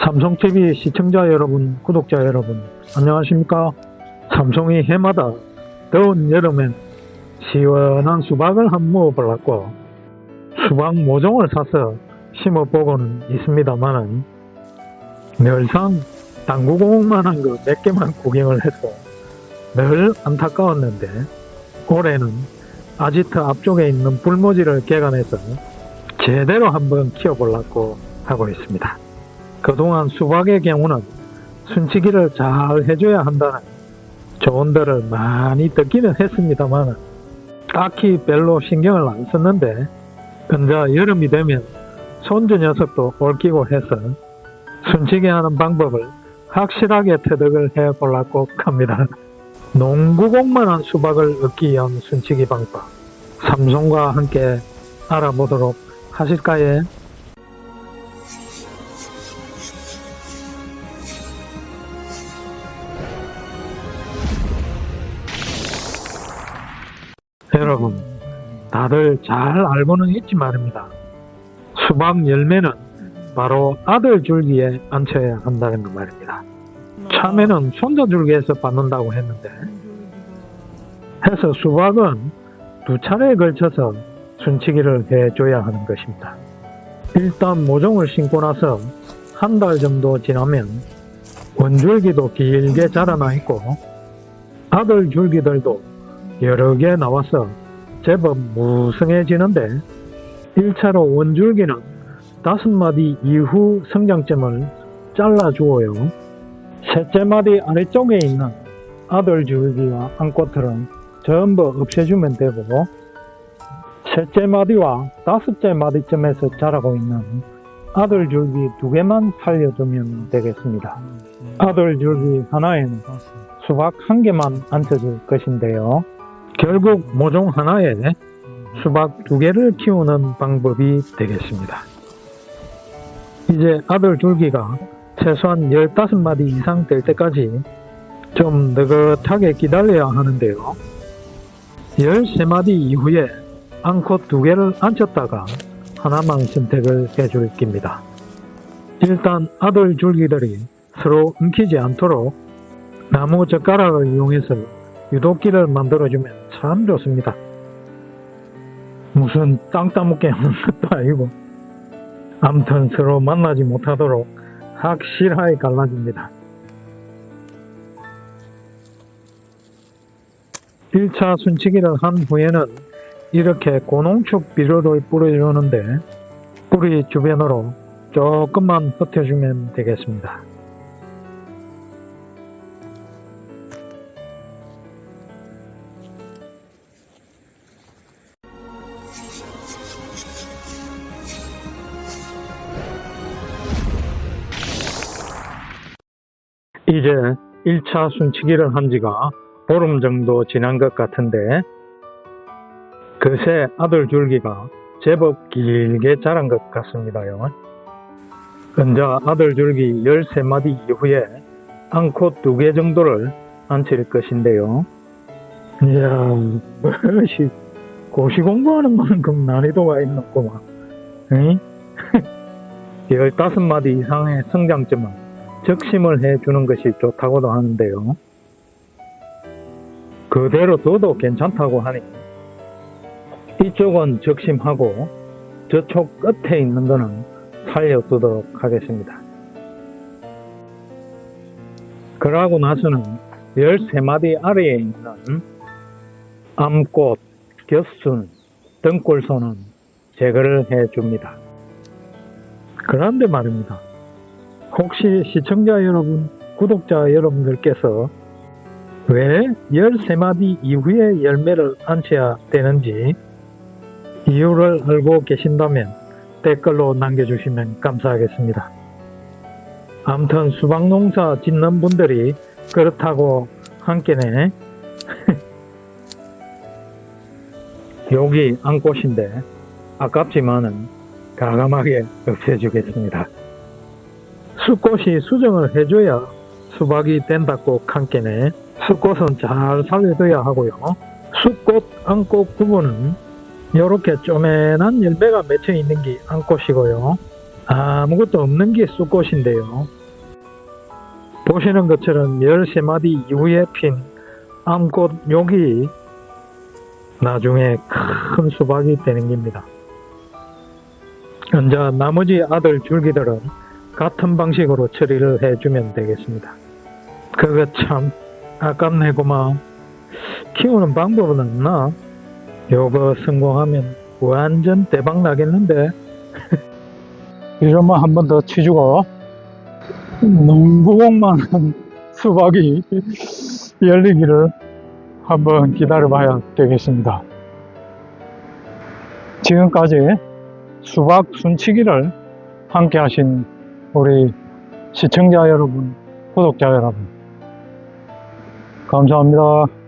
삼성TV 시청자 여러분, 구독자 여러분, 안녕하십니까? 삼성이 해마다 더운 여름엔 시원한 수박을 한번 먹어보려고 수박 모종을 사서 심어보고는 있습니다만은 늘상 당구공만한 거 몇 개만 구경을 해서 늘 안타까웠는데 올해는 아지트 앞쪽에 있는 불모지를 개간해서 제대로 한번 키워보려고 하고 있습니다. 그동안 수박의 경우는 순치기를 잘 해줘야 한다는 조언들을 많이 듣기는 했습니다만 딱히 별로 신경을 안 썼는데 근데 여름이 되면 손주 녀석도 옮기고 해서 순치기 하는 방법을 확실하게 터득을 해보려고 합니다. 농구공만한 수박을 얻기 위한 순치기 방법 삼성과 함께 알아보도록 하실까요? 여러분, 다들 잘 알고는 있지 말입니다. 수박 열매는 바로 아들 줄기에 앉혀야 한다는 거 말입니다. 처음에는 손자 줄기에서 받는다고 했는데 해서 수박은 두 차례에 걸쳐서 순치기를 해줘야 하는 것입니다. 일단 모종을 심고 나서 한 달 정도 지나면 원줄기도 길게 자라나 있고 아들 줄기들도 여러 개 나와서 제법 무성해지는데 1차로 원줄기는 5마디 이후 성장점을 잘라주어요. 셋째 마디 아래쪽에 있는 아들 줄기와 안꽃들은 전부 없애주면 되고 셋째 마디와 5째 마디쯤에서 자라고 있는 아들 줄기 2개만 살려주면 되겠습니다. 아들 줄기 하나에는 수박 1개만 앉혀줄 것인데요. 결국 모종 하나에 수박 2개를 키우는 방법이 되겠습니다. 이제 아들 줄기가 최소한 15마디 이상 될 때까지 좀 느긋하게 기다려야 하는데요. 13마디 이후에 앙꽃 2개를 앉혔다가 하나만 선택을 해줄 겁니다. 일단 아들 줄기들이 서로 엉키지 않도록 나무 젓가락을 이용해서 유도기를 만들어주면 참 좋습니다. 무슨 땅 따먹게 하는 것도 아니고 아무튼 서로 만나지 못하도록 확실하게 갈라집니다. 1차 순치기를 한 후에는 이렇게 고농축 비료를 뿌려주는데 뿌리 주변으로 조금만 흩어주면 되겠습니다. 이제 1차 순치기를 한 지가 보름 정도 지난 것 같은데 그새 아들 줄기가 제법 길게 자란 것 같습니다요. 근데 아들 줄기 13마디 이후에 앙꽃 2개 정도를 앉힐 것인데요. 이야, 무엇이 고시 공부하는 만큼 난이도가 있는구만. 응? 15마디 이상의 성장점은 적심을 해주는 것이 좋다고도 하는데요. 그대로 둬도 괜찮다고 하니 이쪽은 적심하고 저쪽 끝에 있는 거는 살려두도록 하겠습니다. 그러고 나서는 13마디 아래에 있는 암꽃, 겹순, 등골소는 제거를 해줍니다. 그런데 말입니다. 혹시 시청자 여러분, 구독자 여러분들께서 왜 13마디 이후에 열매를 앉혀야 되는지 이유를 알고 계신다면 댓글로 남겨주시면 감사하겠습니다. 아무튼 수박농사 짓는 분들이 그렇다고 한께네. 여기 앙꽃인데 아깝지만은 과감하게 없애주겠습니다. 수꽃이 수정을 해줘야 수박이 된다고 한께네. 수꽃은 잘 살려둬야 하고요. 수꽃, 앙꽃 구분은 이렇게 쪼맨한 열매가 맺혀 있는 게 앙꽃이고요. 아무것도 없는 게 쑥꽃인데요. 보시는 것처럼 13마디 이후에 핀 암꽃 욕이 나중에 큰 수박이 되는 겁니다. 이제 나머지 아들 줄기들은 같은 방식으로 처리를 해주면 되겠습니다. 그거 참 아깝네구만. 키우는 방법은 없나? 요거 성공하면 완전 대박 나겠는데. 이러면 한 번 더 치주고 농구공만한 수박이 열리기를 한번 기다려 봐야 되겠습니다. 지금까지 수박 순치기를 함께 하신 우리 시청자 여러분, 구독자 여러분, 감사합니다.